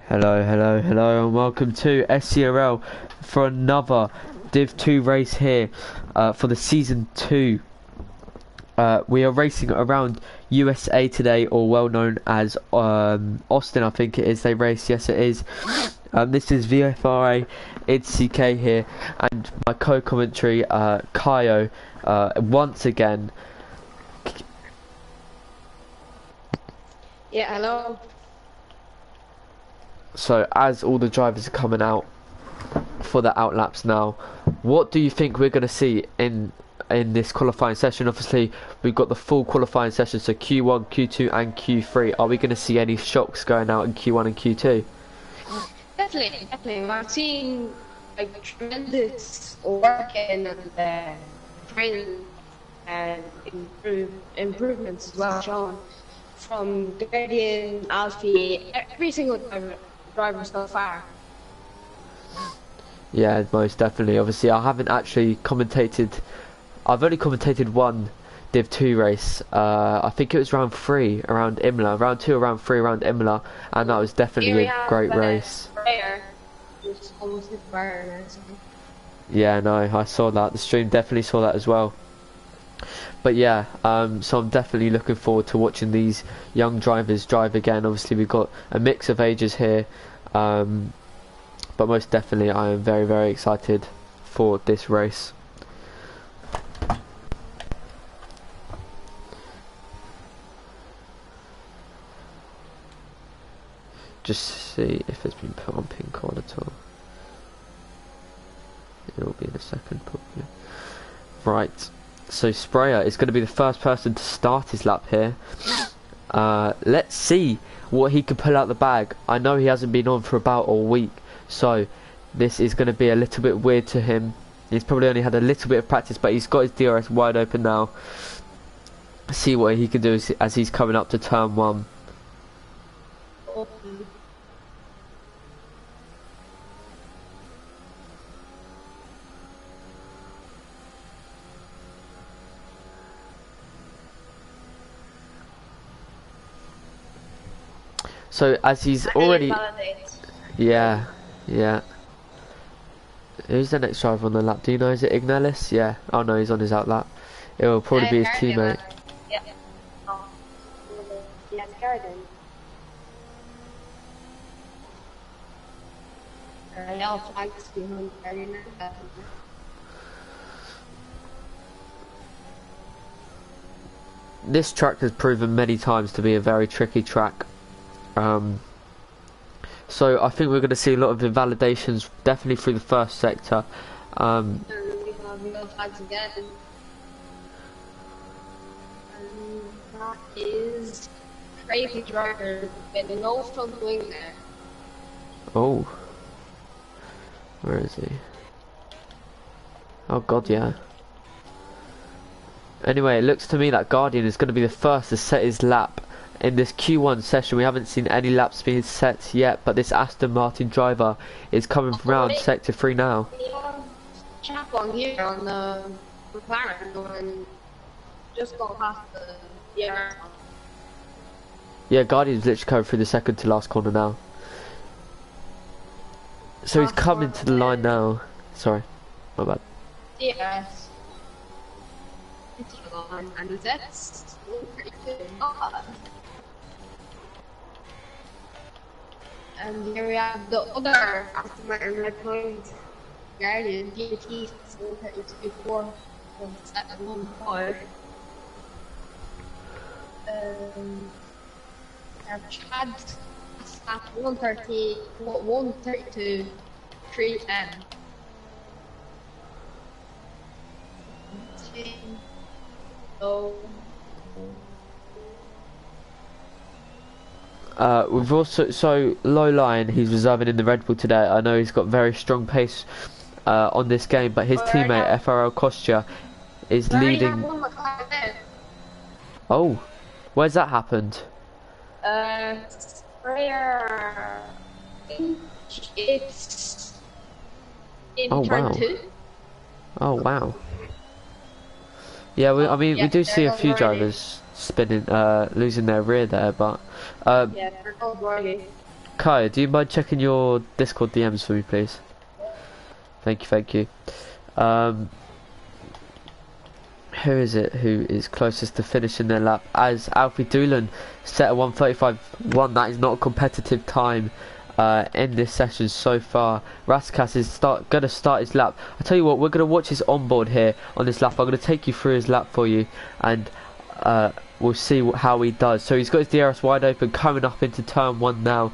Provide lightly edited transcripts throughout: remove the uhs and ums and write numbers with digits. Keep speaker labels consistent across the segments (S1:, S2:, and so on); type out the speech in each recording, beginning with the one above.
S1: Hello, hello, hello, and welcome to SCRL for another Div 2 race here for the Season 2. We are racing around USA today, or well known as Austin, I think it is. They race, yes it is. This is VFRA, it's CK here, and my co-commentary, Kaio, once again.
S2: Yeah, hello.
S1: So as all the drivers are coming out for the outlaps now, what do you think we're going to see in this qualifying session? Obviously we've got the full qualifying session, so Q1, Q2 and Q3. Are we going to see any shocks going out in Q1 and Q2?
S2: Definitely. I've seen like tremendous work and training and improvements as well shown from Guardian, Alfie, every single driver so far.
S1: Yeah, most definitely. Obviously I haven't actually commentated. I've only commentated one Div 2 race. I think it was round 3 around Imola, round 2 around 3 around Imola, and that was definitely a great race. Yeah, no, I saw that. The stream definitely saw that as well. But yeah, so I'm definitely looking forward to watching these young drivers drive again. Obviously we've got a mix of ages here, but most definitely I am very, very excited for this race. Just see if it's been put on pin code at all. It will be in a second probably. Right, so Sprayer is going to be the first person to start his lap here. Let's see what he can pull out the bag. I know he hasn't been on for about a week, so this is going to be a little bit weird to him. He's probably only had a little bit of practice, but he's got his DRS wide open now. See what he can do as he's coming up to turn 1. So as he's already, yeah. Who's the next driver on the lap? Do you know? Is it Ignalis? Yeah. Oh no, he's on his out lap. It will probably be his teammate.
S2: Yeah. Oh. Yeah, it's Garden. Yellow flags behind Garden.
S1: This track has proven many times to be a very tricky track. So I think we're going to see a lot of invalidations, definitely through the first sector.
S2: We have yellow flags again. And that is crazy driver with no front wing there.
S1: Oh. Where is he? Oh god, yeah. Anyway, it looks to me that Guardian is going to be the first to set his lap in this Q1 session. We haven't seen any laps being set yet, but this Aston Martin driver is coming round sector 3 now.
S2: Chap on here on the McLaren going just go past the
S1: Yeah, Guardian's literally coming through the second to last corner now. So he's coming to the line now. Sorry, my bad.
S2: Yes. It's on and that's pretty good. And here we have the other Aston Martin Red Point Guardian GT 732-4 from 715. Have Chad at 132 310. So
S1: we've also Low Lion, he's reserving in the Red Bull today. I know he's got very strong pace on this game, but his teammate FRL Kostya is leading. Oh, where's that happened?
S2: Sprayer, it's in turn 2.
S1: Oh wow. Yeah, we do see a few drivers spinning, losing their rear there, but
S2: yeah, they're both working.
S1: Kai, do you mind checking your Discord DMs for me, please? Thank you, thank you. Who is it who is closest to finishing their lap? As Alfie Doolan set a 1:35.1, that is not a competitive time in this session so far. Raskas is going to start his lap. I tell you what, we're going to watch his onboard here on this lap. I'm going to take you through his lap for you, and we'll see how he does. So he's got his DRS wide open, coming up into turn 1 now.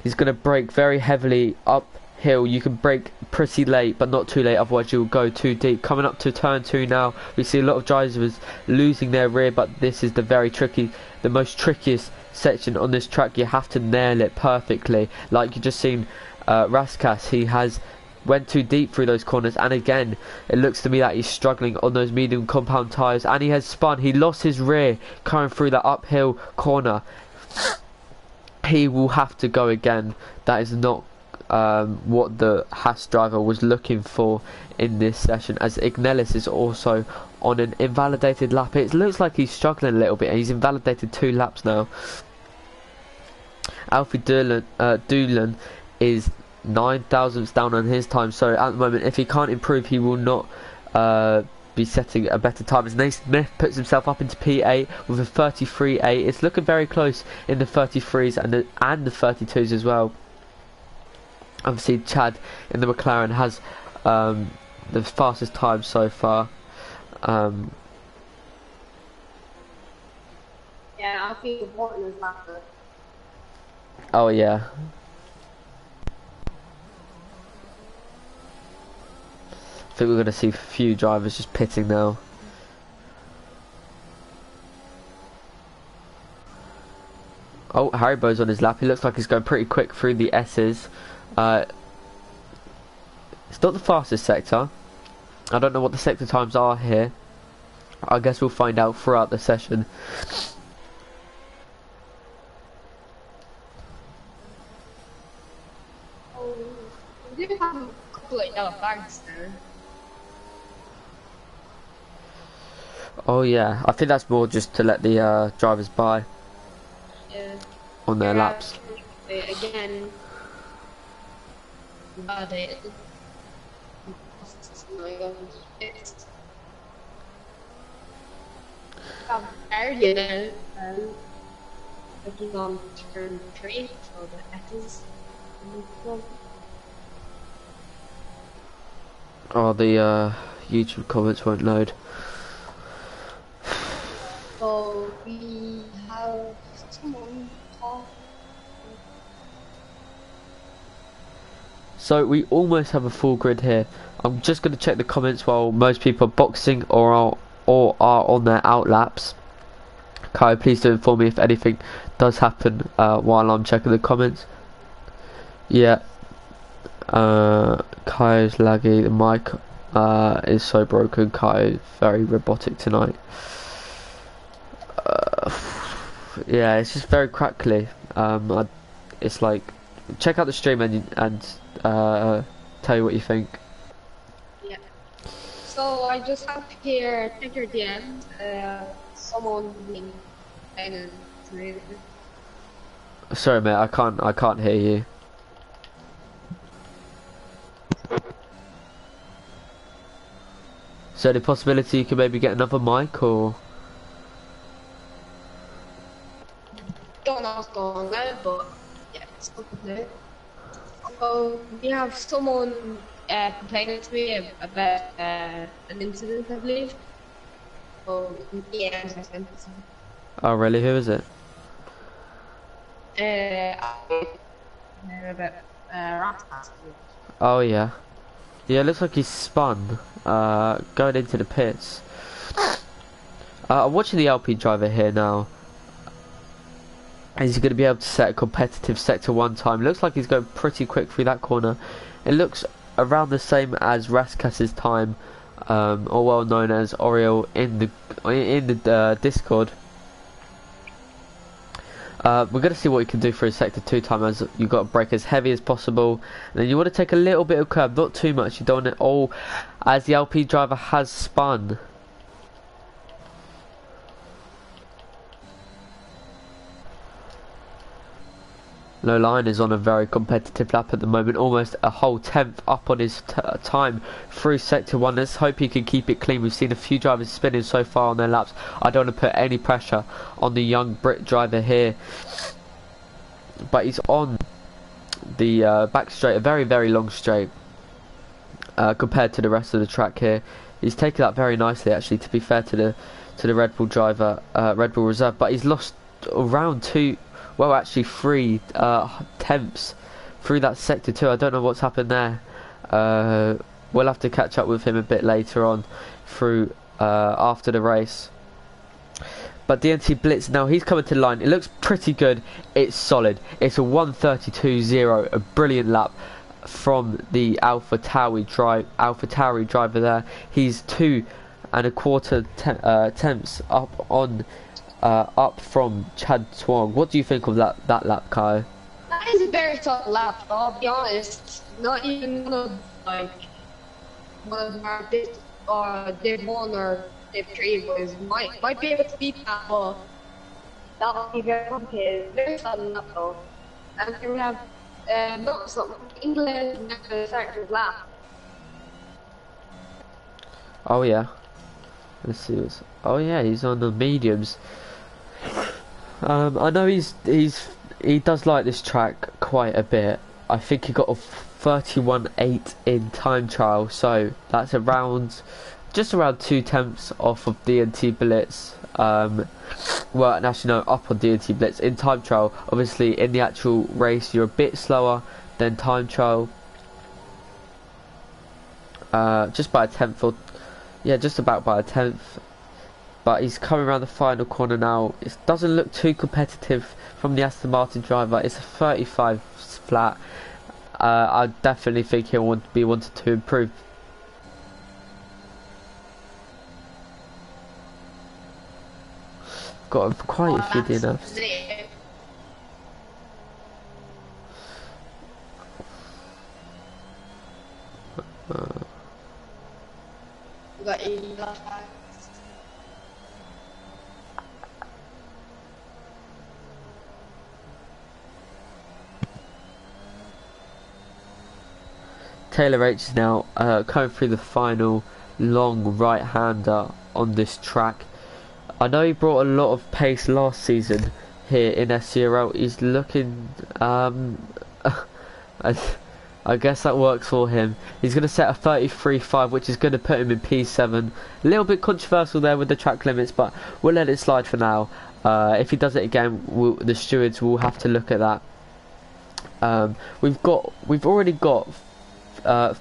S1: He's going to brake very heavily uphill. You can brake pretty late, but not too late, otherwise you'll go too deep. Coming up to turn 2 now, we see a lot of drivers losing their rear, but this is the most trickiest section on this track. You have to nail it perfectly. Like you just seen Raskas, he has went too deep through those corners, and again it looks to me that he's struggling on those medium compound tyres, and he has spun. He lost his rear coming through that uphill corner. He will have to go again. That is not what the Haas driver was looking for in this session, as Ignelis is also on an invalidated lap. It looks like he's struggling a little bit, and he's invalidated 2 laps now. Alfie Doolan is 9 thousandths down on his time, so at the moment if he can't improve he will not be setting a better time, as Nathan Smith puts himself up into P8 with a 33.8. It's looking very close in the 33s and the 32s as well. Obviously Chad in the McLaren has the fastest time so far.
S2: Yeah, I think Morton is faster.
S1: Oh yeah. I think we're going to see a few drivers just pitting now. Oh, Haribo's on his lap. He looks like he's going pretty quick through the S's. It's not the fastest sector. I don't know what the sector times are here. I guess we'll find out throughout the session.
S2: Oh, we do have a couple of yellow flags there.
S1: Oh yeah, I think that's more just to let the drivers by on their laps.
S2: Again, validated. Area looking on turn 3, so the S's.
S1: Oh, the YouTube comments won't load.
S2: So we have someone off.
S1: So we almost have a full grid here. I'm just going to check the comments while most people are boxing or are on their out laps. Kai, please do inform me if anything does happen while I'm checking the comments. Yeah. Kai is laggy. The mic is so broken. Kai is very robotic tonight. Yeah, it's just very crackly. It's like, check out the stream and tell you what you think.
S2: Yeah. So I just have here, check your DM, someone being banging.
S1: Sorry mate, I can't hear you. So the possibility you could maybe get another mic, or
S2: Don't know what's going on there, but yeah, it's something there. So we have someone complaining to me about an incident, I believe. So yeah, I sent it to him.
S1: oh really? Who is it?
S2: About Raskas.
S1: Oh yeah. Yeah, it looks like he's spun going into the pits. I'm watching the LP driver here now. Is he going to be able to set a competitive sector 1 time? Looks like he's going pretty quick through that corner. It looks around the same as Raskas's time, or well known as Oriel in the Discord. We're going to see what you can do for a sector 2 time, as you've got to brake as heavy as possible. And then you want to take a little bit of curb, not too much. You don't want it all, as the LP driver has spun. Low Line is on a very competitive lap at the moment, almost a whole tenth up on his time through Sector 1. Let's hope he can keep it clean. We've seen a few drivers spinning so far on their laps. I don't want to put any pressure on the young Brit driver here, but he's on the back straight, a very, very long straight compared to the rest of the track here. He's taken that very nicely, actually, to be fair to the Red Bull driver, Red Bull Reserve, but he's lost around three tenths through that sector 2. I don't know what's happened there. We'll have to catch up with him a bit later on through after the race. But DNT Blitz now, he's coming to the line. It looks pretty good. It's solid. It's a 1:32.0, a brilliant lap from the AlphaTauri driver there. He's 2 1/4 tenths up from Chad Twong. What do you think of that lap, Kai?
S2: That is a very tough lap, I'll be honest. Not even one of our Div 1 or Div 3 boys might be able to beat that, but that'll be very complicated. Very sudden lap though. And here we have England next to the second lap.
S1: Oh yeah. Let's see what's... Oh yeah, he's on the mediums. I know he does like this track quite a bit. I think he got a 31.8 in time trial, so that's just around 2 tenths off of DNT Blitz. Well, actually no, up on DNT Blitz in time trial. Obviously, in the actual race, you're a bit slower than time trial. Just by a tenth, or yeah, just about by a tenth. But he's coming around the final corner now. It doesn't look too competitive from the Aston Martin driver. It's a 35 flat. I definitely think he'll be wanted to improve. Got quite a few DNFs.
S2: We got 80 left.
S1: Taylor H is now coming through the final long right-hander on this track. I know he brought a lot of pace last season here in SCRL. He's looking... I guess that works for him. He's going to set a 33.5, which is going to put him in P7. A little bit controversial there with the track limits, but we'll let it slide for now. If he does it again, the stewards will have to look at that. We've already got 5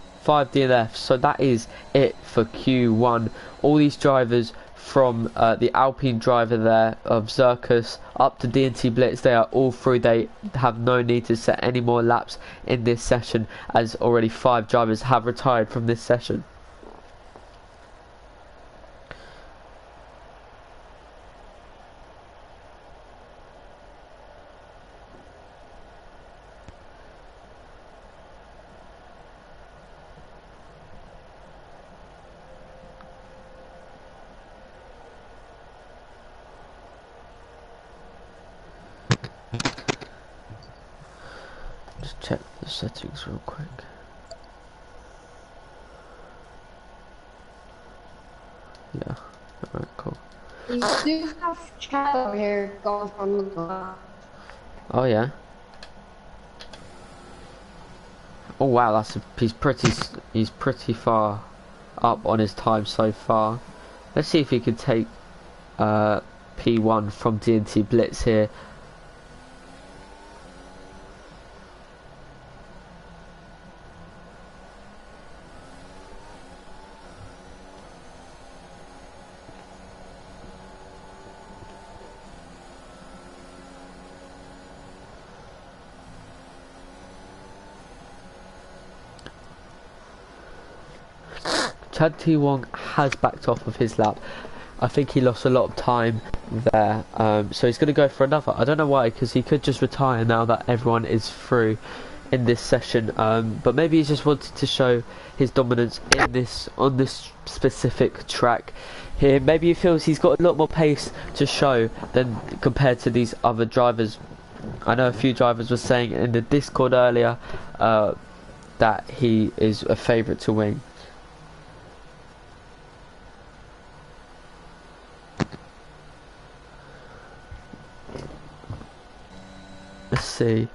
S1: DNFs, so that is it for Q1. All these drivers from the Alpine driver there of Zirkus up to DNT Blitz, they are all through. They have no need to set any more laps in this session, as already 5 drivers have retired from this session. Check the settings real quick. Yeah, alright, cool.
S2: We do have chat over here going from the...
S1: Oh yeah. Oh wow, he's pretty far up on his time so far. Let's see if he can take P1 from DNT Blitz here. Chad T. Wong has backed off of his lap. I think he lost a lot of time there, so he's going to go for another. I don't know why, because he could just retire now that everyone is through in this session, but maybe he just wanted to show his dominance on this specific track here. Maybe he feels he's got a lot more pace to show than compared to these other drivers I know a few drivers were saying in the Discord earlier that he is a favourite to win. Let's see.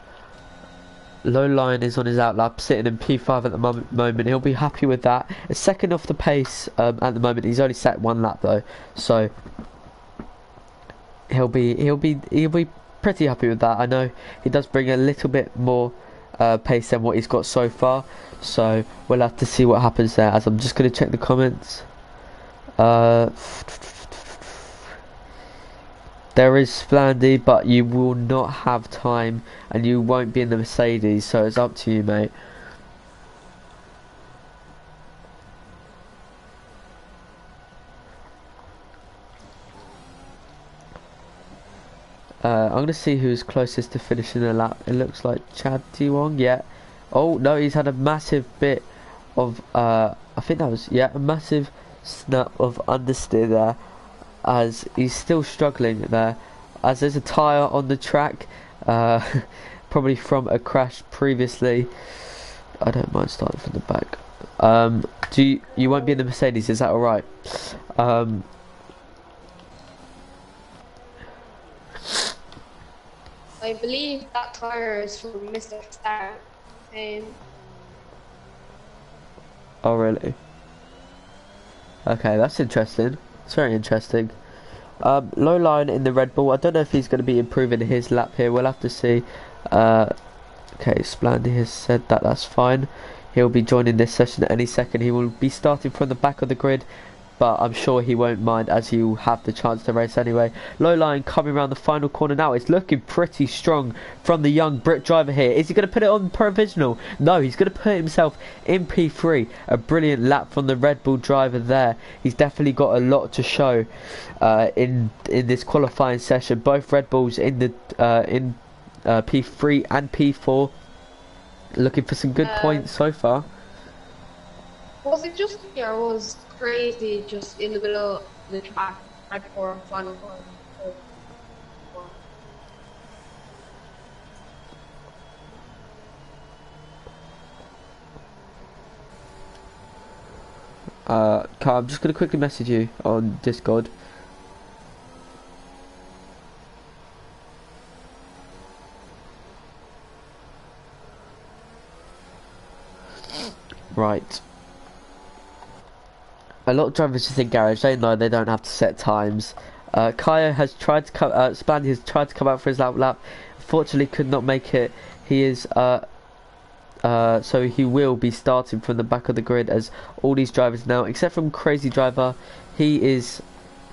S1: Low line is on his outlap, sitting in P5 at the moment. He'll be happy with that. A second off the pace at the moment. He's only set one lap though, so he'll be pretty happy with that. I know he does bring a little bit more pace than what he's got so far, so we'll have to see what happens there. As I'm just going to check the comments. There is Splandy, but you will not have time and you won't be in the Mercedes, so it's up to you, mate. I'm going to see who's closest to finishing the lap. It looks like Chad Tiwong, yeah. Oh, no, he's had a massive bit of, I think that was, yeah, a massive snap of understeer there, as he's still struggling there, as there's a tyre on the track, probably from a crash previously. I don't mind starting from the back. You won't be in the Mercedes, is that alright?
S2: I believe that tyre is from Mr. Star.
S1: Oh really? Okay, that's interesting. It's very interesting. Low line in the Red Bull. I don't know if he's going to be improving his lap here. We'll have to see. Okay, Splandy has said that that's fine. He'll be joining this session at any second. He will be starting from the back of the grid, but I'm sure he won't mind, as he'll have the chance to race anyway. Low line coming around the final corner now. It's looking pretty strong from the young Brit driver here. Is he going to put it on provisional? No, he's going to put himself in P3. A brilliant lap from the Red Bull driver there. He's definitely got a lot to show in this qualifying session. Both Red Bulls in the P3 and P4, looking for some good points so far.
S2: Was it just me or was crazy just in the middle of the track right before final one?
S1: Carl, I'm just going to quickly message you on Discord. Right. A lot of drivers just in garage, they know they don't have to set times. Kaya has tried to come, Splandy has tried to come out for his lap. Unfortunately could not make it. He is, so he will be starting from the back of the grid, as all these drivers now, except from Crazy Driver, he is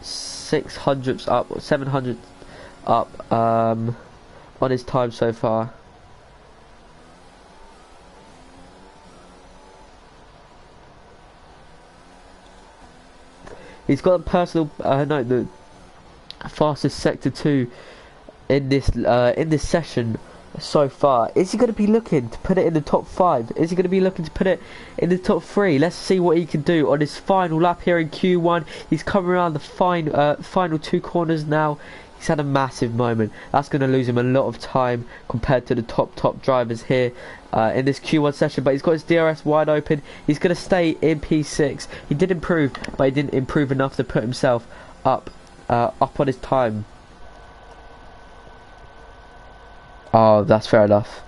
S1: 600 up, or 700 up, on his time so far. He's got a personal, the fastest sector 2 in this session so far. Is he going to be looking to put it in the top 5? Is he going to be looking to put it in the top 3? Let's see what he can do on his final lap here in Q1. He's coming around the final 2 corners now. He's had a massive moment. That's going to lose him a lot of time compared to the top drivers here in this Q1 session. But he's got his DRS wide open. He's going to stay in P6. He did improve, but he didn't improve enough to put himself up on his time. Oh, that's fair enough.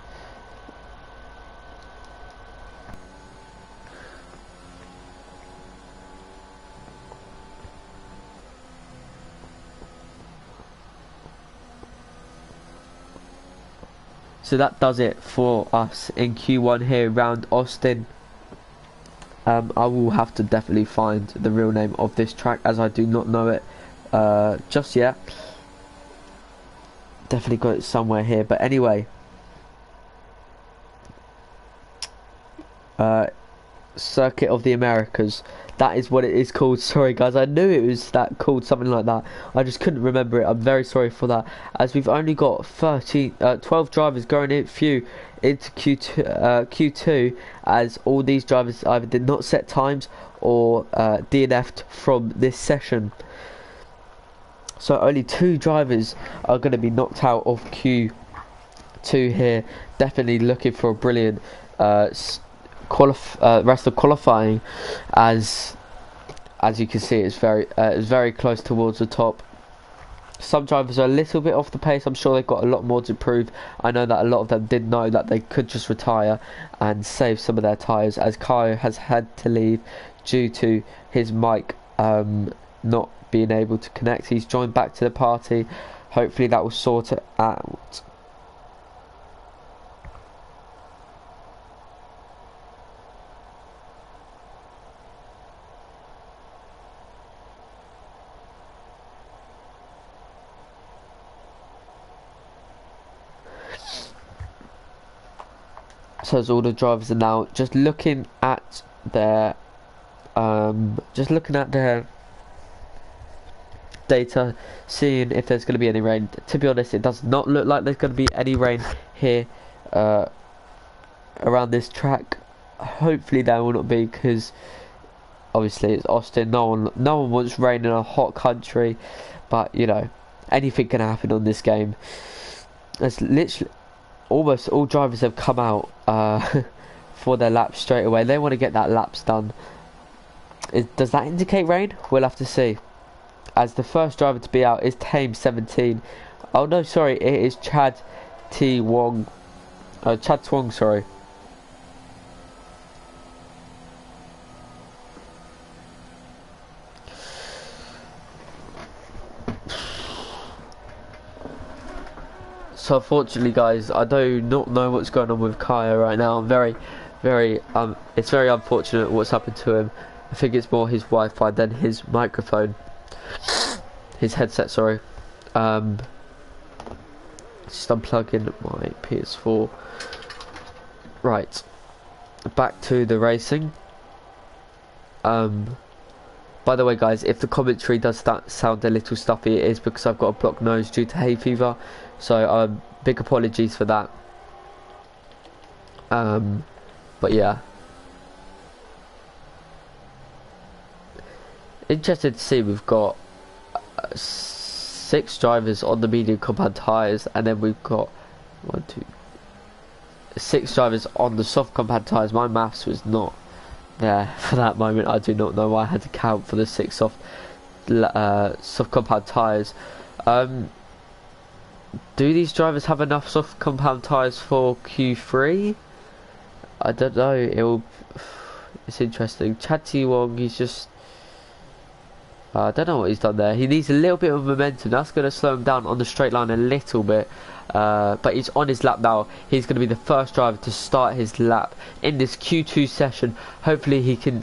S1: So that does it for us in Q1 here around Austin. I will have to definitely find the real name of this track, as I do not know it just yet. Definitely got it somewhere here, but anyway, Circuit of the Americas, that is what it is called. Sorry guys, I knew it was called something like that, I just couldn't remember it. I'm very sorry for that, as we've only got 12 drivers going in into Q2, as all these drivers either did not set times or DNF'd from this session. So only 2 drivers are going to be knocked out of Q2 2 here. Definitely looking for a brilliant rest of qualifying, as you can see it's very close towards the top. Some drivers are a little bit off the pace. I'm sure they've got a lot more to prove. I know that a lot of them did know that they could just retire and save some of their tyres, as Kyle has had to leave due to his mic not being able to connect. He's joined back to the party. Hopefully that will sort it out. So as all the drivers are now just looking at their data, seeing if there's going to be any rain. To be honest, it does not look like there's going to be any rain here around this track. Hopefully there will not be, because obviously it's Austin. No one wants rain in a hot country, but you know, anything can happen on this game. There's literally almost all drivers have come out for their laps straight away. They want to get that laps done. Does that indicate rain? We'll have to see. As the first driver to be out is Tame 17. Oh no, sorry, it is Chad Twong, sorry. So unfortunately, guys, I do not know what's going on with Kaya right now. I'm it's very unfortunate what's happened to him. I think it's more his Wi-Fi than his microphone, his headset. Sorry. Just unplugging my PS4. Right, back to the racing. By the way, guys, if the commentary does sound a little stuffy, it is because I've got a blocked nose due to hay fever. So, big apologies for that. But yeah. Interested to see, we've got 6 drivers on the medium compound tyres, and then we've got 6 drivers on the soft compound tyres. My maths was not there for that moment. I do not know why I had to count for the 6 soft compound tyres. Do these drivers have enough soft compound tyres for Q3? I don't know. It's interesting. Chad T-Wong, he's just I don't know what he's done there. He needs a little bit of momentum. That's going to slow him down on the straight line a little bit. But he's on his lap now. He's going to be the first driver to start his lap in this Q2 session. Hopefully he can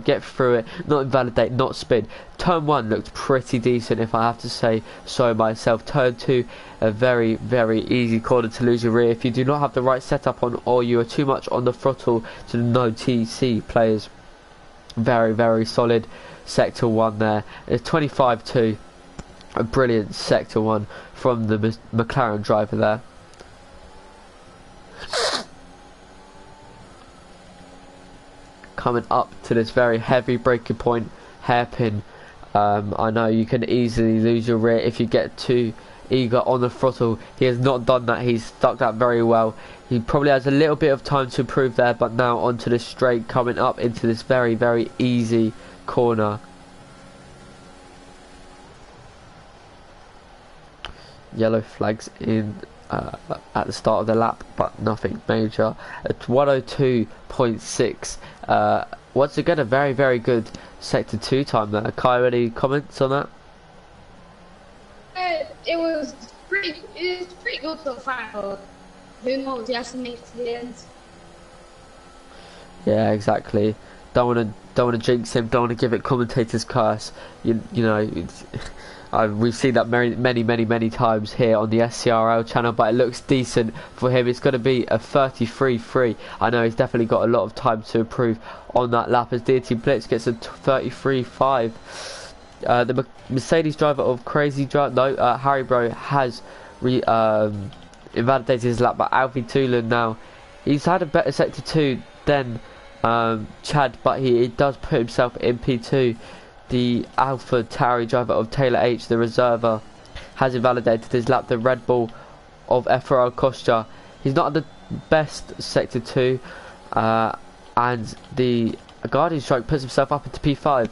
S1: get through it, not invalidate, not spin. Turn 1 looked pretty decent, if I have to say so myself. Turn 2, a very, very easy corner to lose your rear if you do not have the right setup on, or you are too much on the throttle to the no TC players. Very, very solid sector 1 there. It's 25-2. A brilliant sector 1 from the McLaren driver there. Coming up to this very heavy braking point, hairpin. I know you can easily lose your rear if you get too eager on the throttle. He has not done that. He's stuck that very well. He probably has a little bit of time to improve there, but now onto the straight, coming up into this very, very easy corner. Yellow flags in at the start of the lap, but nothing major. At 102.6. Once again, a very, very good sector 2 time there. Kai, any comments on that?
S2: It was pretty good so far, but who knows, he has to make it to the end.
S1: Yeah, exactly. Don't want to jinx him. Don't want to give it commentator's curse. You know, we've seen that many times here on the SCRL channel, but it looks decent for him. It's going to be a 33.3. I know he's definitely got a lot of time to improve on that lap, as Deity Blitz gets a 33.5. The Mercedes driver of Crazy Drive, Harry Bro has invalidated his lap, but Alfie Toulon now, he's had a better sector 2 than Chad, but he does put himself in P2. The Alpha Tauri driver of Taylor H, the reserver, has invalidated his lap. The Red Bull of Efra Costa. He's not the best sector 2, and the Guardian Strike puts himself up into P5.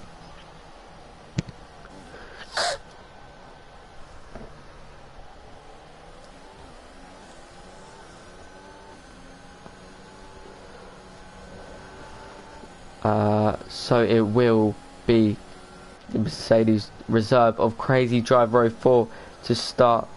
S1: So it will be the Mercedes reserve of Crazy Driver 04 to start.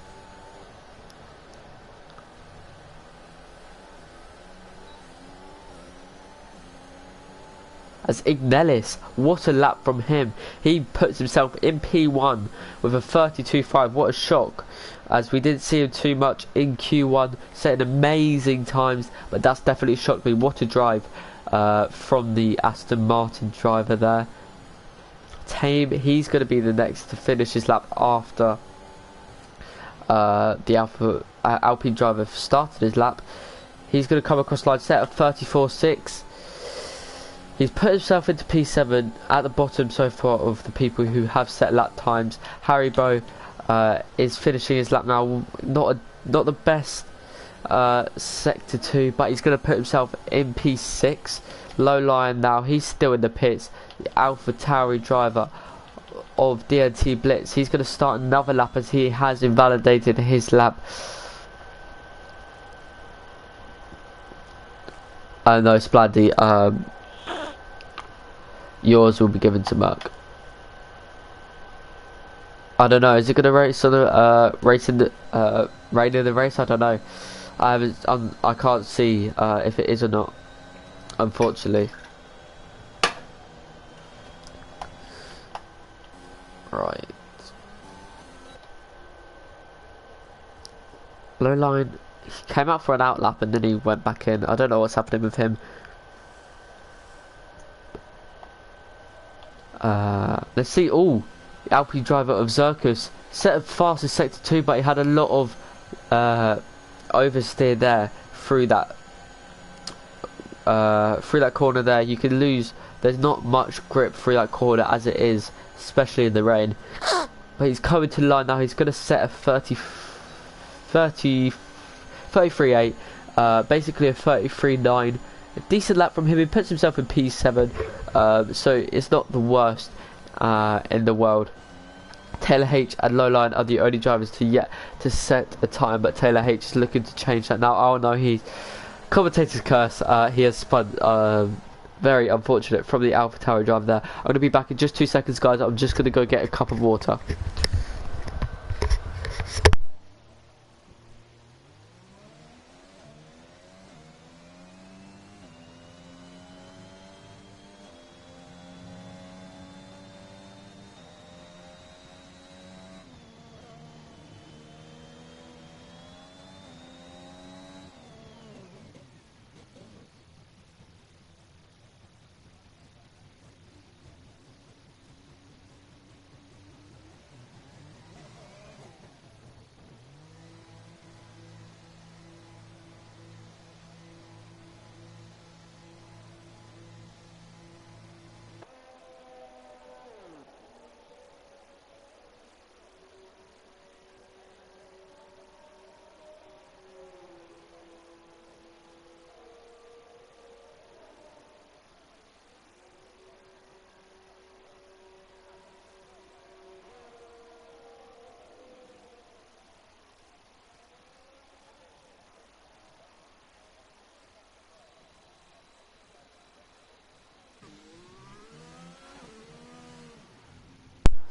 S1: As Ignelis, what a lap from him. He puts himself in P1 with a 32.5. What a shock, as we didn't see him too much in Q1, setting amazing times, but that's definitely shocked me. What a drive from the Aston Martin driver there. Tame, he's going to be the next to finish his lap after the Alpine driver started his lap. He's going to come across line set of 34.6. He's put himself into P7 at the bottom so far of the people who have set lap times. Harry Bow is finishing his lap now. Not the best sector 2, but he's going to put himself in P6. Low line now, he's still in the pits. The Alpha Tauri driver of DNT Blitz, he's going to start another lap as he has invalidated his lap. No, Spladdy, yours will be given to Merc. I don't know, is it going to race on the race in the rain in the race? I don't know. I can't see if it is or not, unfortunately. Right. Low line, he came out for an outlap and then he went back in. I don't know what's happening with him. Let's see. Oh, the Alpine driver of Zirkus set up fastest sector 2, but he had a lot of oversteer there through that corner there. You can lose. There's not much grip through that corner as it is, especially in the rain. But he's coming to the line now. He's going to set a 33.8, basically a 33.9. A decent lap from him. He puts himself in P7, so it's not the worst in the world. Taylor H and Lowline are the only drivers to set a time, but Taylor H is looking to change that now. Oh no, he's commentator's curse. He has spun. Very unfortunate from the Alpha Tauri driver there. I'm going to be back in just 2 seconds, guys. I'm just going to go get a cup of water.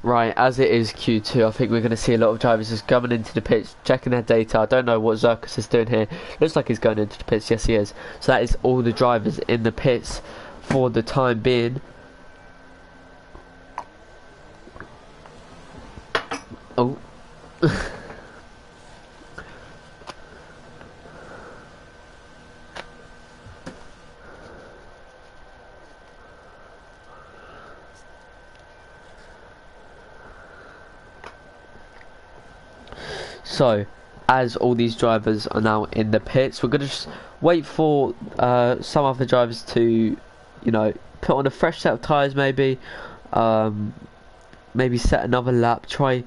S1: Right, as it is Q2, I think we're going to see a lot of drivers just coming into the pits, checking their data. I don't know what Zirkus is doing here. Looks like he's going into the pits. Yes, he is. So that is all the drivers in the pits for the time being. Oh. So, as all these drivers are now in the pits, we're going to just wait for some other drivers to, you know, put on a fresh set of tyres maybe. Maybe set another lap, try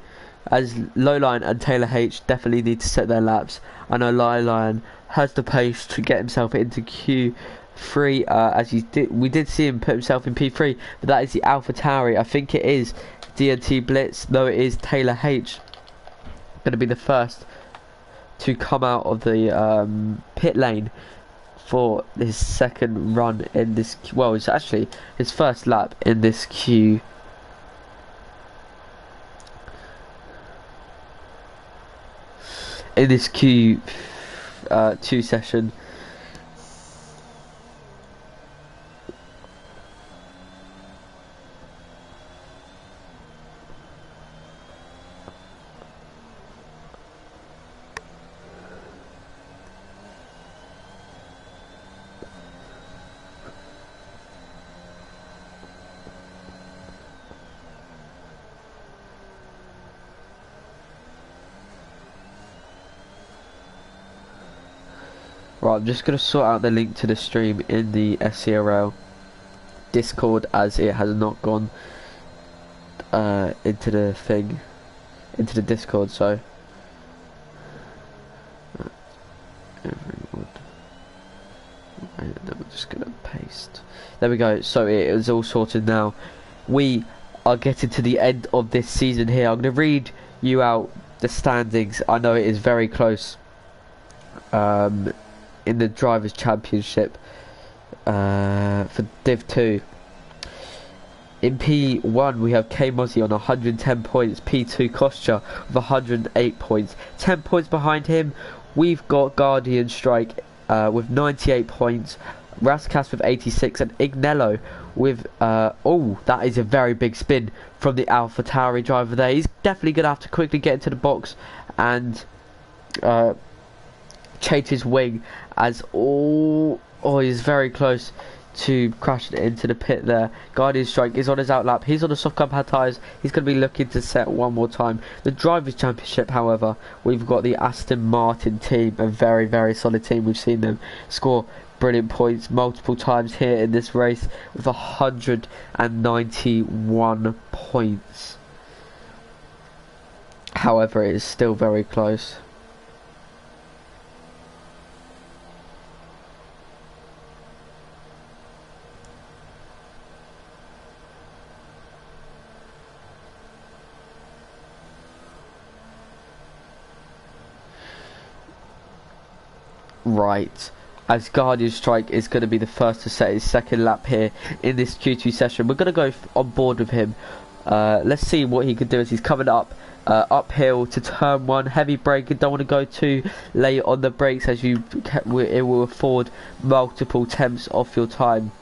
S1: as Lowline and Taylor H definitely need to set their laps. I know Lowline has the pace to get himself into Q3, as we did see him put himself in P3, but that is the AlphaTauri. I think it is DNT Blitz. No, it is Taylor H. Going to be the first to come out of the pit lane for his second run in this. Well, it's actually his first lap in this Q. In this Q2 session. Right, I'm just going to sort out the link to the stream in the SCRL Discord, as it has not gone into the thing, into the Discord, so everyone, and then we're just going to paste. There we go, so it is all sorted now. We are getting to the end of this season here. I'm going to read you out the standings. I know it is very close. In the Drivers' Championship for Div 2. In P1 we have K Mozzie on 110 points, P2 Kostya with 108 points. 10 points behind him we've got Guardian Strike with 98 points, Raskas with 86, and Ignello with oh, that is a very big spin from the AlphaTauri driver there. He's definitely going to have to quickly get into the box and change his wing, as he's very close to crashing into the pit there. Guardian Strike is on his outlap. He's on the soft compound tyres. He's going to be looking to set one more time. The Drivers' Championship, however, we've got the Aston Martin team, a very, very solid team. We've seen them score brilliant points multiple times here in this race with 191 points. However, it is still very close. Right, as Guardian Strike is going to be the first to set his second lap here in this Q2 session. We're going to go on board with him. Let's see what he can do as he's coming up uphill to turn 1. Heavy brake. You don't want to go too late on the brakes, as it will afford multiple attempts off your time.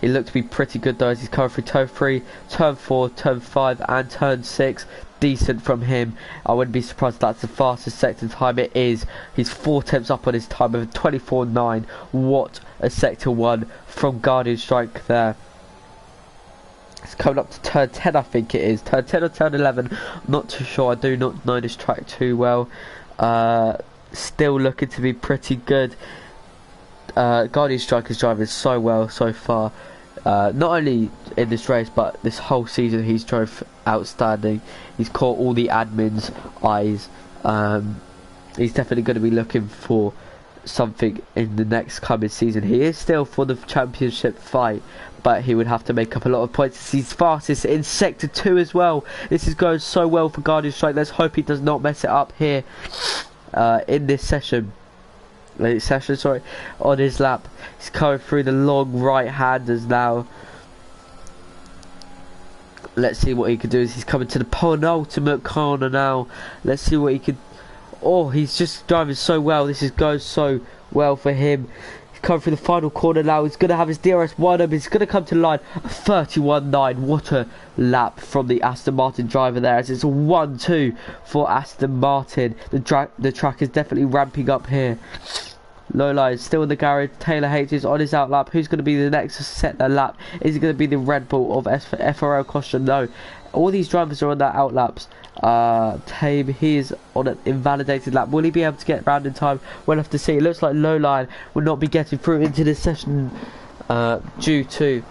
S1: He looked to be pretty good though, as he's coming through turn 3, turn 4, turn 5 and turn 6. Decent from him. I wouldn't be surprised if that's the fastest sector time. It is. He's 4 attempts up on his time with 24.9. What a sector 1 from Guardian Strike there. It's coming up to turn 10, I think it is. Turn 10 or turn 11. I'm not too sure. I do not know this track too well. Still looking to be pretty good. Guardian Strike is driving so well so far. Not only in this race, but this whole season he's drove outstanding. He's caught all the admins' eyes. He's definitely going to be looking for something in the next coming season. He is still for the championship fight, but he would have to make up a lot of points. He's fastest in sector 2 as well. This is going so well for Guardian Strike. Let's hope he does not mess it up here in this session. Sorry, on his lap. He's coming through the long right-handers now. Let's see what he can do as he's coming to the penultimate corner now. Let's see what he can. Oh, he's just driving so well. This is going so well for him. He's coming through the final corner now. He's going to have his DRS wide up. He's going to come to the line. 31.9. What a lap from the Aston Martin driver there, as it's a 1-2 for Aston Martin. The track is definitely ramping up here. Lola is still in the garage. Taylor H is on his outlap. Who's going to be the next to set their lap? Is it going to be the Red Bull of SCRL Kostya? No. All these drivers are on their outlaps. Tame, he is on an invalidated lap. Will he be able to get round in time? We'll have to see. It looks like Lowline will not be getting through into this session due to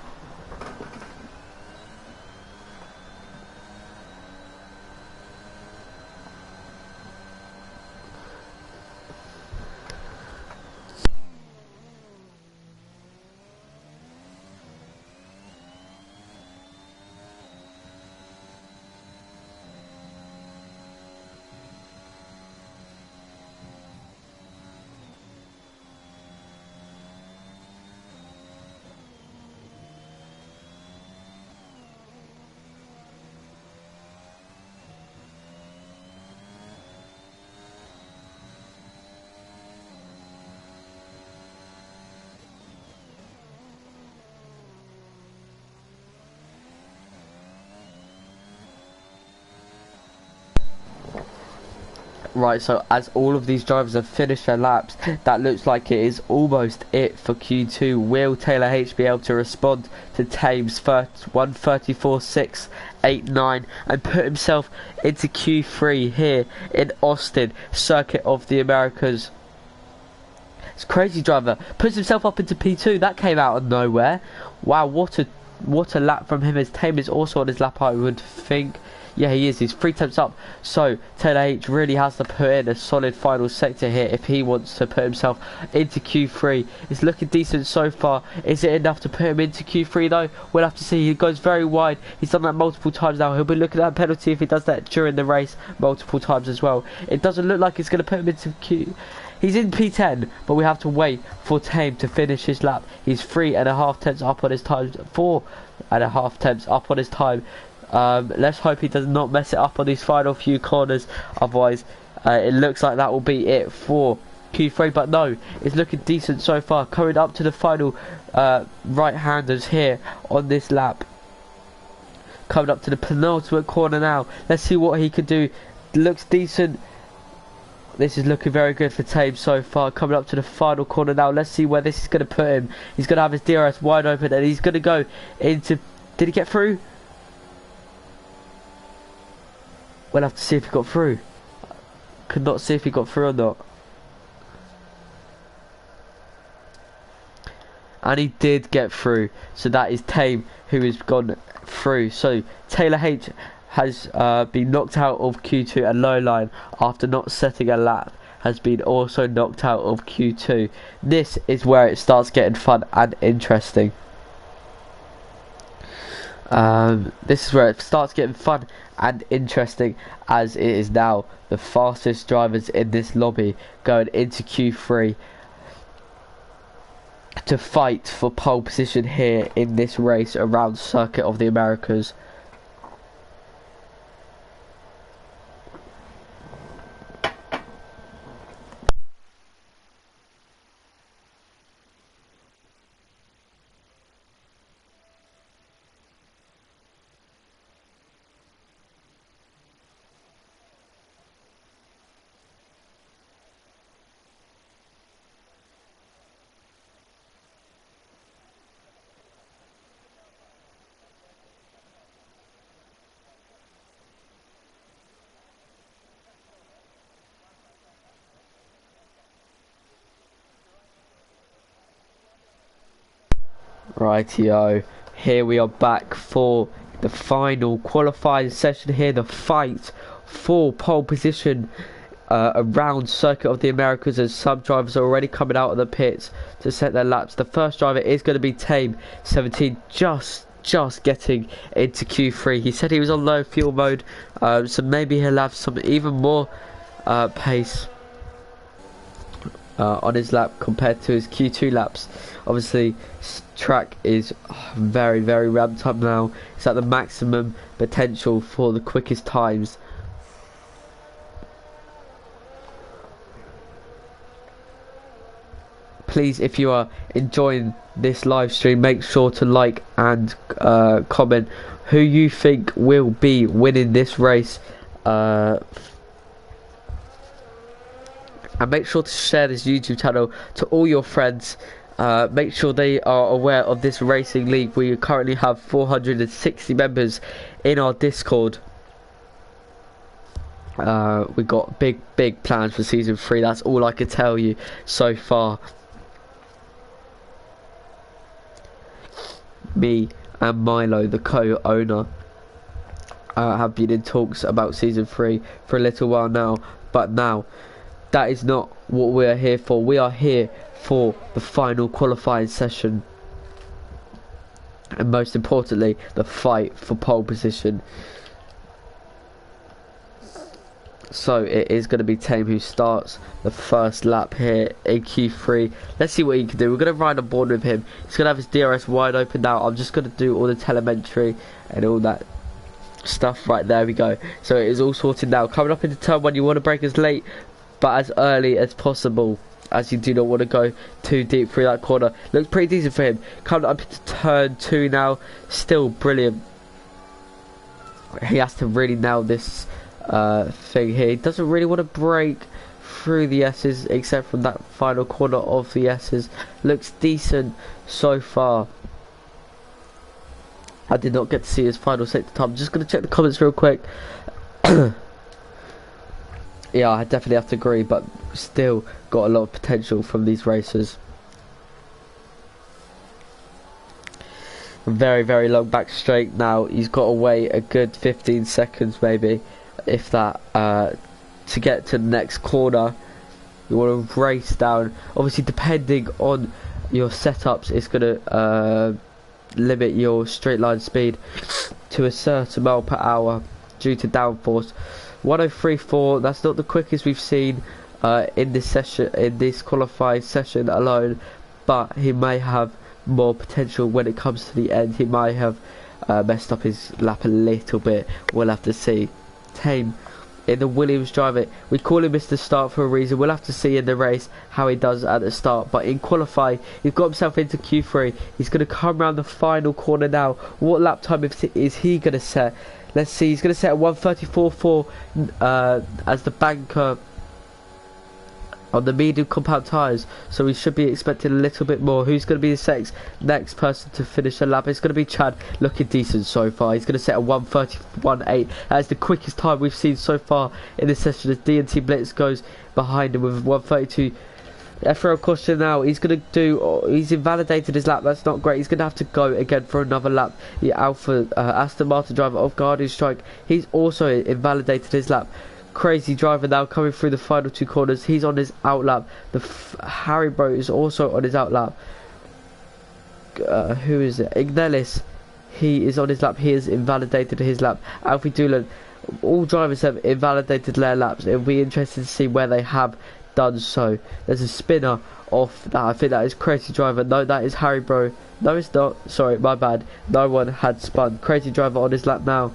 S1: Right, so as all of these drivers have finished their laps, that looks like it is almost it for Q2. Will Taylor H be able to respond to Tame's 1:34.689 and put himself into Q3 here in Austin, Circuit of the Americas? It's crazy driver, puts himself up into P2. That came out of nowhere. Wow, what a lap from him, as Tame is also on his lap, I would think. Yeah, he is. He's 3 tenths up. So Taylor H really has to put in a solid final sector here if he wants to put himself into Q3. It's looking decent so far. Is it enough to put him into Q3 though? We'll have to see. He goes very wide. He's done that multiple times now. He'll be looking at a penalty if he does that during the race multiple times as well. It doesn't look like it's going to put him into Q. He's in P10, but we have to wait for Tame to finish his lap. He's 3.5 tenths up on his time. 4.5 tenths up on his time. Let's hope he does not mess it up on these final few corners, otherwise it looks like that will be it for Q3, but no, it's looking decent so far. Coming up to the final right-handers here on this lap, coming up to the penultimate corner now. Let's see what he could do. Looks decent. This is looking very good for Tame so far. Coming up to the final corner now. Let's see where this is going to put him. He's going to have his DRS wide open and he's going to go into... Did he get through? We'll have to see if he got through. Could not see if he got through or not. And he did get through. So that is Tame who has gone through. So Taylor H has been knocked out of Q2, and Lowline, after not setting a lap, has been also knocked out of Q2. This is where it starts getting fun and interesting. This is where it starts getting fun and interesting, as it is now the fastest drivers in this lobby going into Q3 to fight for pole position here in this race around Circuit of the Americas. Rightio, here we are back for the final qualifying session here, the fight for pole position around Circuit of the Americas, as some drivers are already coming out of the pits to set their laps. The first driver is going to be Tame 17, just getting into Q3. He said he was on low fuel mode, so maybe he'll have some even more pace on his lap compared to his Q2 laps. Obviously track is very ramped up now. It's at the maximum potential for the quickest times. Please, if you are enjoying this live stream, make sure to like and comment who you think will be winning this race, and make sure to share this YouTube channel to all your friends. Make sure they are aware of this racing league. We currently have 460 members in our Discord. We've got big plans for season 3. That's all I can tell you so far. Me and Milo, the co-owner, have been in talks about season 3 for a little while now, but now that is not what we are here for. We are here for the final qualifying session, and most importantly, the fight for pole position. So it is going to be Tame who starts the first lap here in Q3. Let's see what he can do. We're going to ride on board with him. He's going to have his DRS wide open now. I'm just going to do all the telemetry and all that stuff. Right, there we go. So it is all sorted now. Coming up into turn 1, you want to brake as late but as early as possible, as you do not want to go too deep through that corner. Looks pretty decent for him. Coming up into turn 2 now, still brilliant. He has to really nail this thing here. He doesn't really want to break through the S's, except from that final corner of the S's. Looks decent so far. I did not get to see his final sector time. I'm just going to check the comments real quick. Yeah, I definitely have to agree, but still got a lot of potential from these racers. Very, very long back straight now. He's got to wait a good 15 seconds maybe, if that, to get to the next corner. You want to race down. Obviously, depending on your setups, it's going to limit your straight line speed to a certain mile per hour due to downforce. 103.4, that's not the quickest we've seen in this session, in this qualifying session alone, but he may have more potential when it comes to the end. He might have messed up his lap a little bit. We'll have to see. Tame in the Williams driver, we call him Mr. Start for a reason. We'll have to see in the race how he does at the start, but in qualifying he's got himself into Q3. He's going to come around the final corner now. What lap time is he going to set? Let's see, he's going to set at 1:34.4 as the banker on the medium compound tyres, so we should be expecting a little bit more. Who's going to be the next person to finish the lap? It's going to be Chad, looking decent so far. He's going to set at 1:31.8. That is the quickest time we've seen so far in this session, as D&T Blitz goes behind him with 1:32. SCRL caution now. He's going to do, he's invalidated his lap. That's not great. He's going to have to go again for another lap. The Aston Martin driver of Guardian Strike, he's also invalidated his lap. Crazy driver now coming through the final two corners. He's on his out lap. The Haribo is also on his out lap. Who is it? Ignelis, he is on his lap. He has invalidated his lap. Alfie Doolan, all drivers have invalidated their laps. It'll be interesting to see where they have done so. There's a spinner off that. I think that is Crazy Driver. No, that is Haribo. No, it's not. Sorry, my bad. No one had spun. Crazy Driver on his lap now.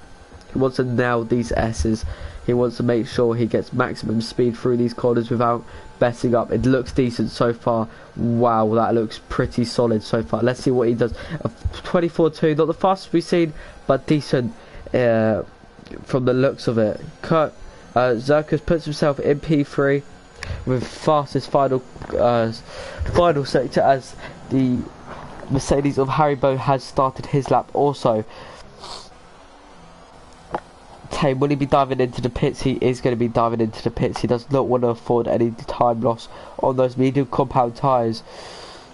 S1: He wants to nail these S's. He wants to make sure he gets maximum speed through these corners without messing up. It looks decent so far. Wow, that looks pretty solid so far. Let's see what he does. 24.2, not the fastest we've seen, but decent from the looks of it. Kurt Zerkus puts himself in P3 with fastest final sector, as the Mercedes of Haribo has started his lap also. Tame, will he be diving into the pits? He is going to be diving into the pits. He does not want to afford any time loss on those medium compound tyres.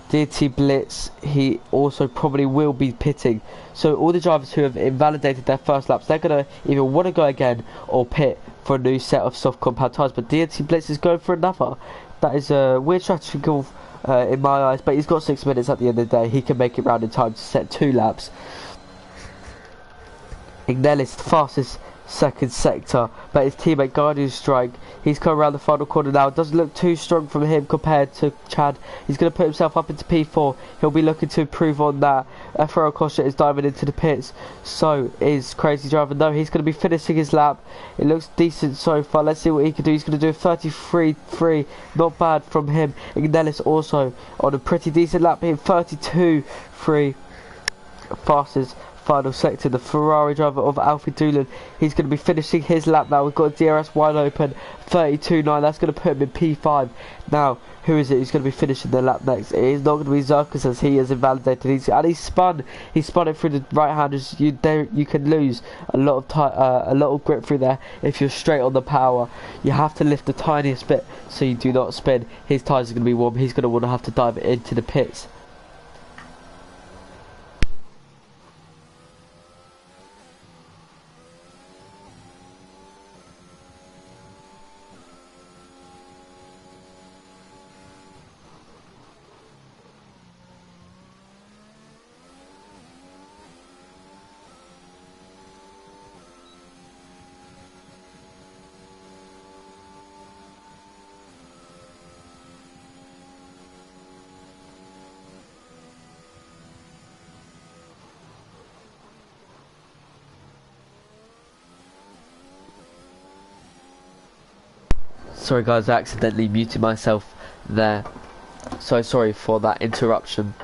S1: DT Blitz, he also probably will be pitting. So all the drivers who have invalidated their first laps, they're going to either want to go again or pit for a new set of soft compound tyres. But DT Blitz is going for another. That is a weird strategy in my eyes, but he's got 6 minutes at the end of the day. He can make it round in time to set 2 laps. Ignelis, the fastest second sector, but his teammate Guardian Strike, he's come around the final corner now. Doesn't look too strong from him compared to Chad. He's going to put himself up into P4. He'll be looking to improve on that. FRL Kosher is diving into the pits. So is Crazy Driver. No, he's going to be finishing his lap. It looks decent so far. Let's see what he can do. He's going to do a 33.3. Not bad from him. Ignelis also on a pretty decent lap here. 32.3. Fastest final sector. The Ferrari driver of Alfie Doolan, he's going to be finishing his lap now. We've got DRS wide open. 32.9. That's going to put him in P5. Now, who is it who's going to be finishing the lap next? It is not going to be Zerkus, as he is invalidated. He's spun it through the right handers. You can lose a lot of grip through there if you're straight on the power. You have to lift the tiniest bit so you do not spin. His tyres are going to be warm. He's going to want to have to dive into the pits. Sorry guys, I accidentally muted myself there. So sorry for that interruption.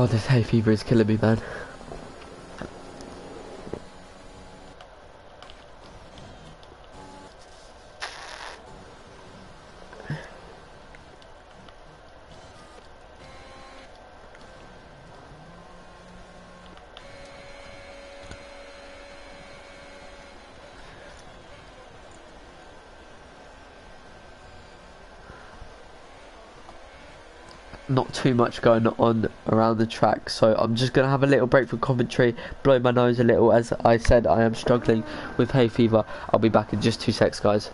S1: Oh, this hay fever is killing me, man. Not too much going on around the track, so I'm just gonna have a little break from commentary, blow my nose a little. As I said, I am struggling with hay fever. I'll be back in just 2 secs, guys.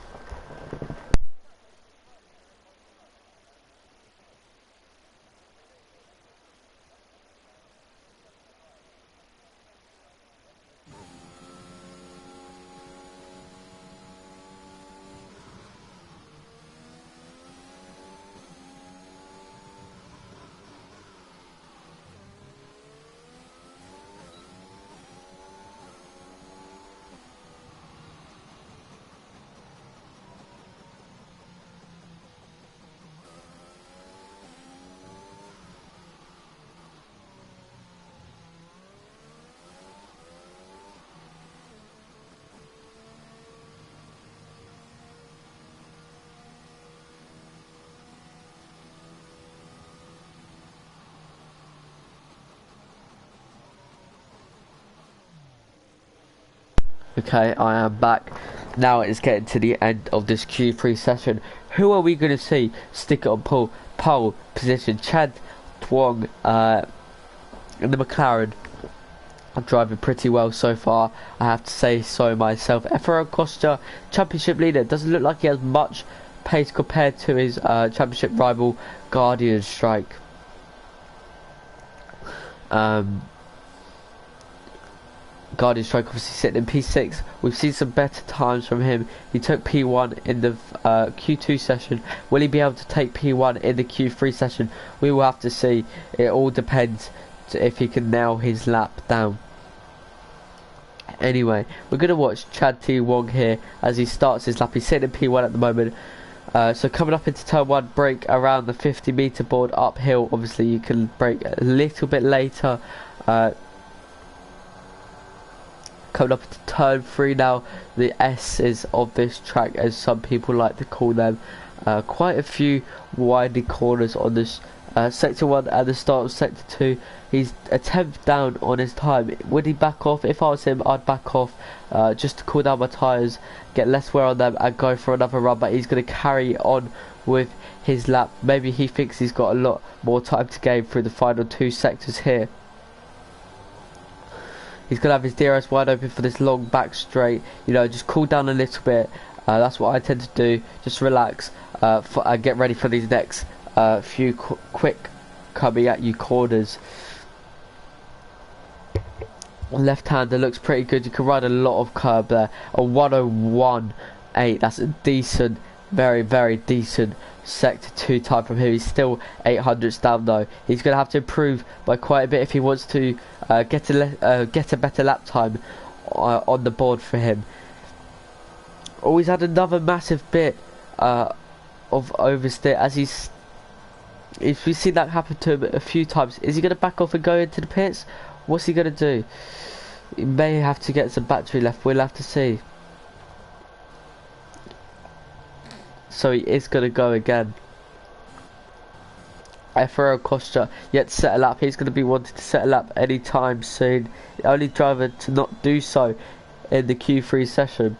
S1: Okay, I am back. Now it's getting to the end of this Q3 session. Who are we going to see stick it on pole position? Chad Twong in the McLaren. I'm driving pretty well so far, I have to say so myself. Efero Costa, championship leader. Doesn't look like he has much pace compared to his championship rival Guardian Strike. Guardian Strike obviously sitting in P6. We've seen some better times from him. He took P1 in the Q2 session. Will he be able to take P1 in the Q3 session? We will have to see. It all depends if he can nail his lap down. Anyway, we're going to watch Chad T. Wong here as he starts his lap. He's sitting in P1 at the moment. So coming up into turn 1, brake around the 50-meter board uphill. Obviously you can brake a little bit later. Coming up to turn 3 now, the S's of this track, as some people like to call them. Quite a few winding corners on this sector 1 and the start of sector 2. He's a 10th down on his time. Would he back off? If I was him, I'd back off just to cool down my tyres, get less wear on them and go for another run. But he's going to carry on with his lap. Maybe he thinks he's got a lot more time to gain through the final 2 sectors here. He's going to have his DRS wide open for this long back straight. You know, just cool down a little bit. That's what I tend to do. Just relax and get ready for these next few quick coming at you corners. Left-hander looks pretty good. You can ride a lot of curb there. A 101.8. That's a decent, very, very decent sector 2 time from him. He's still 800s down though. He's going to have to improve by quite a bit if he wants to get a better lap time on the board for him. Oh, he's had another massive bit of oversteer as if we see that happen to him a few times. Is he going to back off and go into the pits? What's he going to do? He may have to get some battery left. We'll have to see. So he is going to go again. Efero Costa yet to set a lap. He's going to be wanting to set a lap anytime soon. The only driver to not do so in the Q3 session.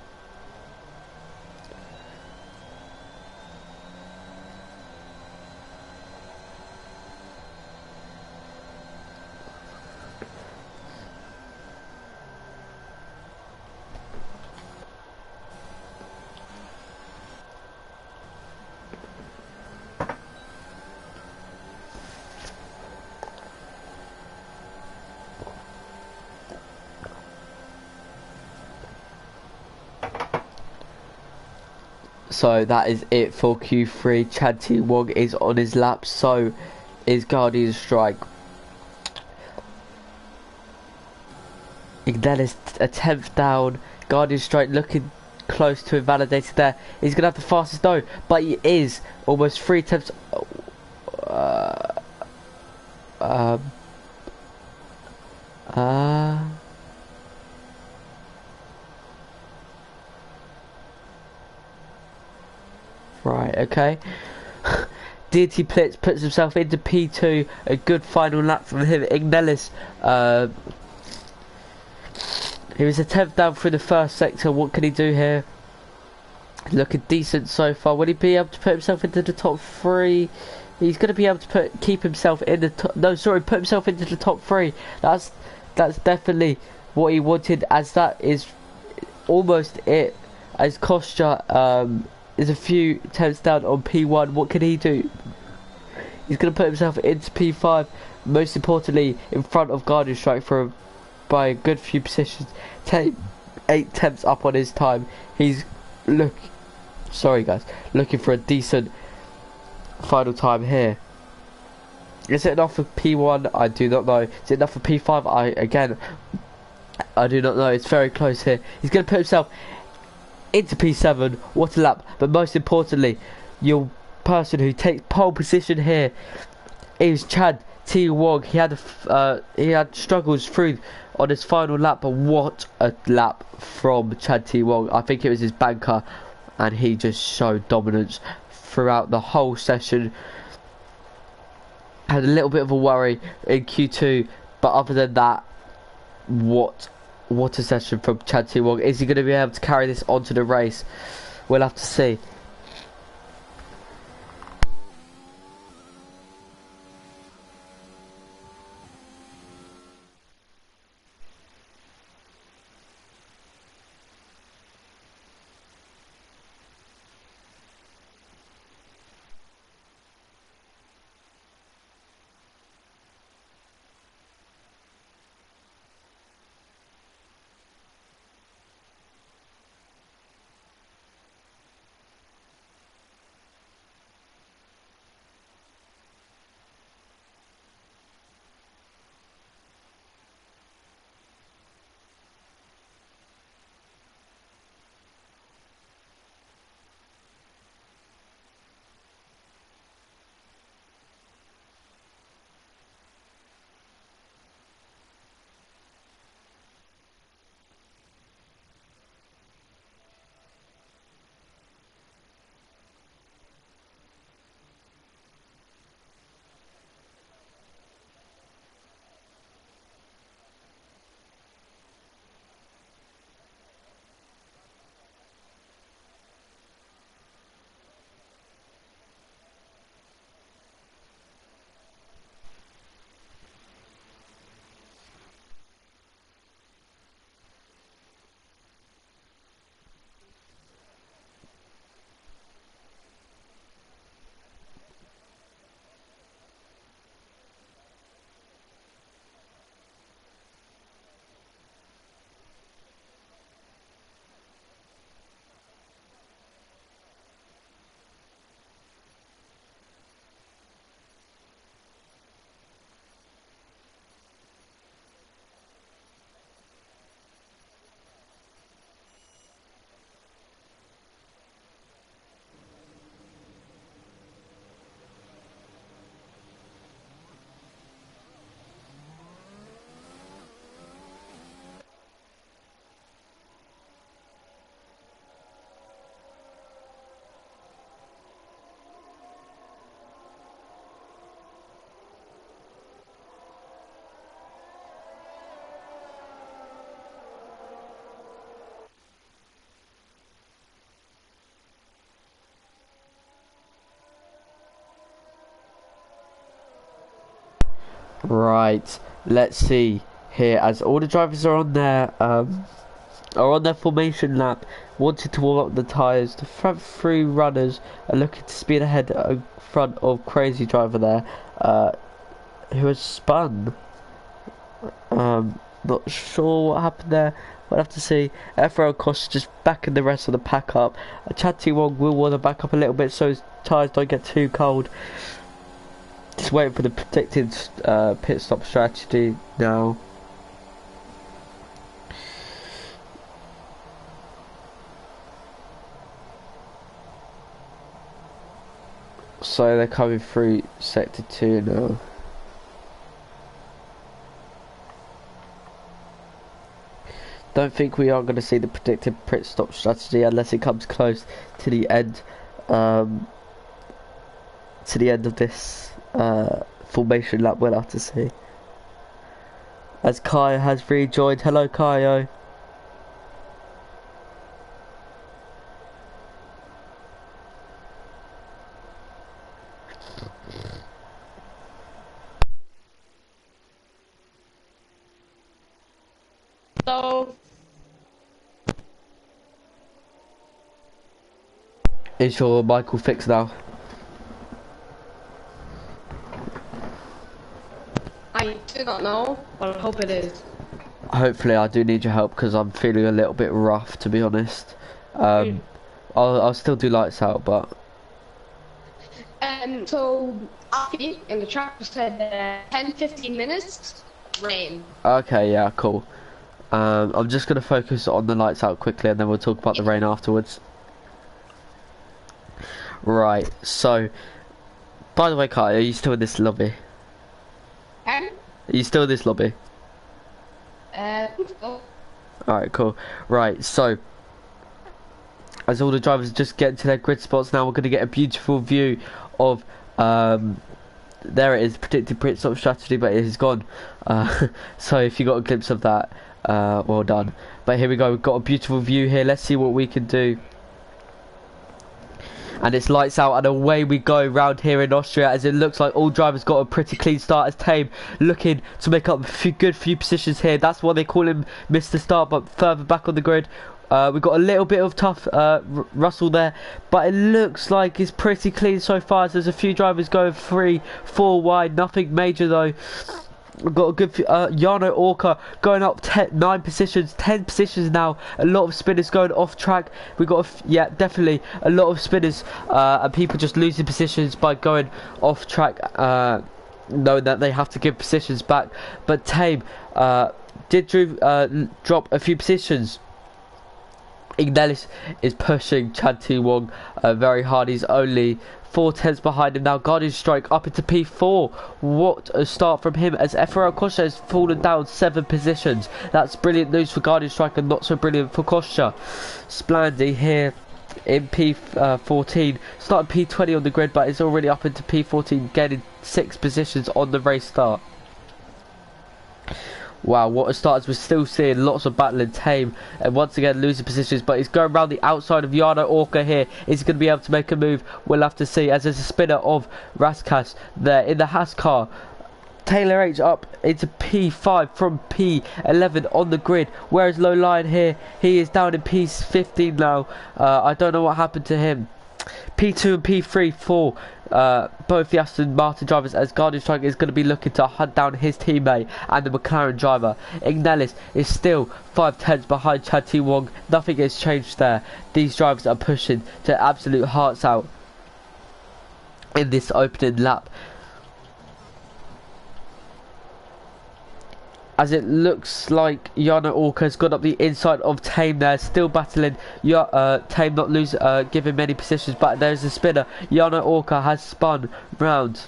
S1: So that is it for Q3. Chad T. Wong is on his lap, so is Guardian Strike. Then is a 10th down. Guardian Strike looking close to invalidated there. He's going to have the fastest no, but he is almost 3 tenths. Right, okay. DT Plitz puts himself into P2. A good final lap from him. Ignelis, he was a 10th down through the first sector. What can he do here? Looking decent so far. Will he be able to put himself into the top 3? He's going to be able to keep himself in the top... No, sorry, put himself into the top 3. That's definitely what he wanted, as that is almost it. As Kostya is a few tenths down on P1. What can he do? He's going to put himself into P5. Most importantly, in front of Guardian Strike by a good few positions. 8 tenths up on his time. He's looking for a decent final time here. Is it enough for P1? I do not know. Is it enough for P5? I do not know. It's very close here. He's going to put himself into P7. What a lap. But most importantly, your person who takes pole position here is Chad T. Wong. He had struggles through on his final lap, but what a lap from Chad T. Wong. I think it was his banker, and he just showed dominance throughout the whole session. Had a little bit of a worry in Q2, but other than that, what a session from Chad T. Wong. Is he going to be able to carry this onto the race? We'll have to see. Right, let's see here, as all the drivers are on their formation lap, wanted to warm up the tyres. The front 3 runners are looking to speed ahead in front of Crazy Driver there, who has spun. Not sure what happened there. We'll have to see. SCRL Cost just backing the rest of the pack up. Chad T. Wong will want to back up a little bit so his tyres don't get too cold. Just waiting for the predicted pit stop strategy now. So they're coming through sector 2 now. Don't think we are going to see the predicted pit stop strategy unless it comes close to the end. to the end of this formation lap. We'll have to see. As Kai has rejoined. Hello, Kaio.
S2: So,
S1: is your Michael fixed now?
S2: I do not know, but I hope it is.
S1: Hopefully, I do need your help because I'm feeling a little bit rough, to be honest. I'll still do lights out, but
S2: So Alfie in the track said 10-15 minutes rain.
S1: okay, yeah, cool. I'm just gonna focus on the lights out quickly, and then we'll talk about the rain afterwards. Right. So, by the way, Kai, are you still in this lobby? Are you still in this lobby?
S2: Oh,
S1: Alright, cool. Right, so as all the drivers just get into their grid spots now, we're going to get a beautiful view of there it is, predicted pit stop strategy, but it is gone. So if you got a glimpse of that, well done. But here we go, we've got a beautiful view here. Let's see what we can do. And it's lights out and away we go round here in Austria, as it looks like all drivers got a pretty clean start, as Tame looking to make up a good few positions here. That's why they call him Mr. Start, but further back on the grid. We've got a little bit of tough Russell there, but it looks like it's pretty clean so far, as there's a few drivers going 3-4 wide, nothing major though. We've got a good Jarno Orca going up 9 positions, 10 positions now. A lot of spinners going off track. We've got yeah, definitely a lot of spinners and people just losing positions by going off track, knowing that they have to give positions back. But Tame did drop a few positions. Ignelis is pushing Chad T Wong very hard. He's only 4/10 behind him now. Guardian Strike up into P4. What a start from him, as SCRL Kosha has fallen down 7 positions. That's brilliant news for Guardian Strike and not so brilliant for Kosha. Splandy here in P14, starting P20 on the grid, but it's already up into P14, gaining 6 positions on the race start. Wow, what a start, as we're still seeing lots of battling. Tame and once again losing positions, but he's going around the outside of Jarno Orca here. Is he going to be able to make a move? We'll have to see, as there's a spinner of Raskas there in the Haas car. Taylor H up into P5 from P11 on the grid. Whereas Low Lion here? He is down in P15 now. I don't know what happened to him. P2 and P3, 4. Both the Aston Martin drivers, as Guardian Strike is going to be looking to hunt down his teammate and the McLaren driver. Ignelis is still 5/10 behind Chad T Wong. Nothing has changed there. These drivers are pushing to absolute hearts out in this opening lap, as it looks like Jarno Orca has got up the inside of Tame there, still battling. Tame not lose, give him many positions, but there's a spinner. Jarno Orca has spun round.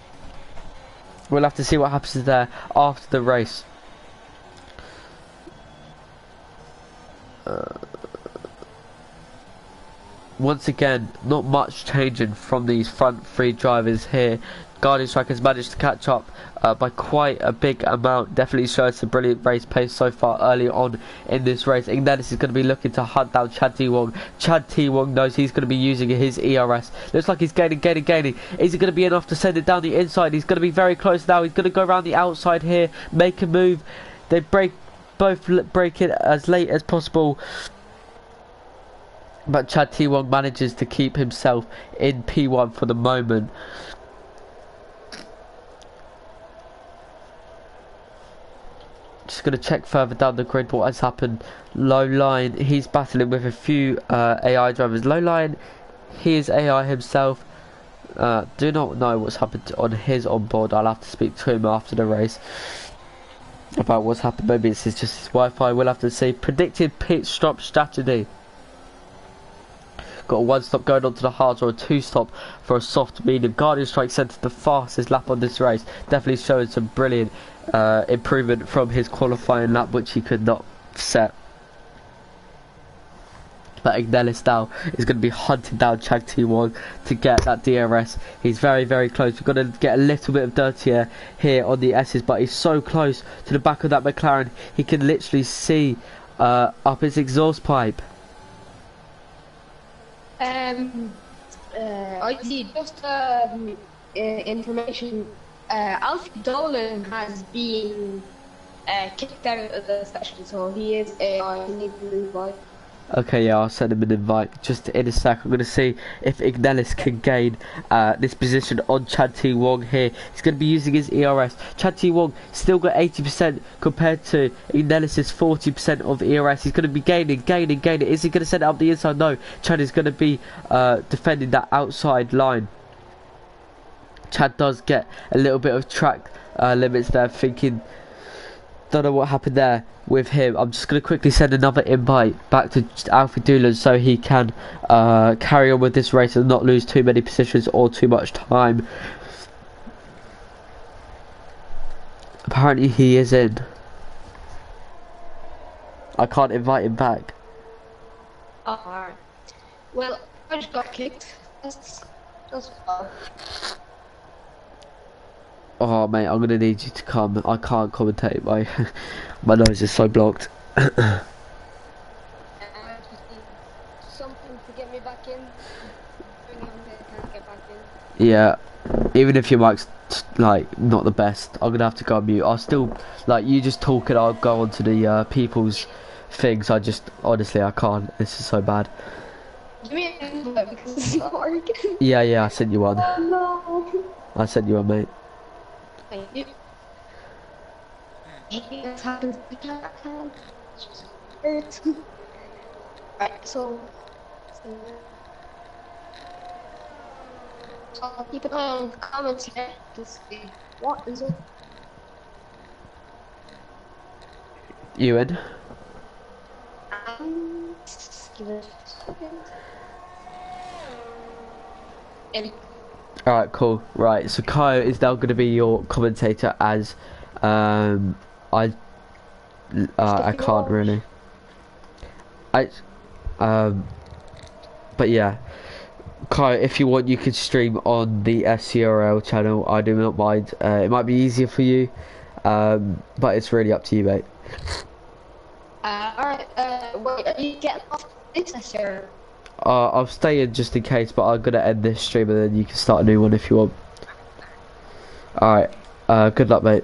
S1: We'll have to see what happens there after the race. Once again, not much changing from these front 3 drivers here. Guardian Strike has managed to catch up by quite a big amount. Definitely shows some brilliant race pace so far early on in this race. Ignelis is going to be looking to hunt down Chad T Wong. Chad T Wong knows he's going to be using his ERS. Looks like he's gaining. Is it going to be enough to send it down the inside? He's going to be very close now. He's going to go around the outside here, make a move. They both break it as late as possible, but Chad T Wong manages to keep himself in P1 for the moment. Just going to check further down the grid what has happened. Low Line, he's battling with a few AI drivers. Low Line, he is AI himself. Do not know what's happened on his onboard. I'll have to speak to him after the race about what's happened. Maybe it's just his Wi-Fi. We'll have to see. Predicted pit stop strategy. Got a 1 stop going on to the hards, or a 2 stop for a soft medium. Guardian Strike centered the fastest lap on this race. Definitely showing some brilliant improvement from his qualifying lap, which he could not set. But Ignelis now is going to be hunting down Chad T1 to get that DRS. He's very, very close. We've got to get a little bit of dirty air here on the S's, but he's so close to the back of that McLaren. He can literally see up his exhaust pipe.
S2: I see just information. Alfie Dolan has been kicked out of the session, so he is I need to invite.
S1: Okay, yeah, I'll send him an invite. Just in a sec, I'm going to see if Ignelis can gain this position on Chad T Wong here. He's going to be using his ERS. Chad T Wong still got 80% compared to Ignelis' 40% of ERS. He's going to be gaining. Is he going to send it up the inside? No. Chad is going to be defending that outside line. Chad does get a little bit of track limits there, thinking, don't know what happened there with him. I'm just going to quickly send another invite back to Alfie Doolan so he can carry on with this race and not lose too many positions or too much time. Apparently he is in. I can't invite him back.
S2: Oh, alright. Well, I just got kicked. That's fine.
S1: Oh mate, I'm gonna need you to come. I can't commentate. My nose is so blocked.
S2: Something to get me back in. Can't get back in.
S1: Yeah, even if your mic's like not the best, I'm gonna have to go on mute. I'll still like you just talk and I'll go on to the people's things. I just honestly I can't. This is so bad.
S2: Give me an invite because it's not working.
S1: Yeah, I sent you one.
S2: Oh no.
S1: I sent you one, mate.
S2: Thank you. This happens to me. Hurts. Alright, so I'll keep an eye on the comments here to see what is it.
S1: You in?
S2: Give it a second. And
S1: Alright, cool. Right, so Kyle is now going to be your commentator as I can't really. But yeah, Kyle, if you want, you can stream on the SCRL channel. I do not mind. It might be easier for you, but it's really up to you, mate.
S2: alright, wait, are you getting off this sir?
S1: I'll stay in just in case, but I'm gonna end this stream and then you can start a new one if you want. Alright, good luck, mate.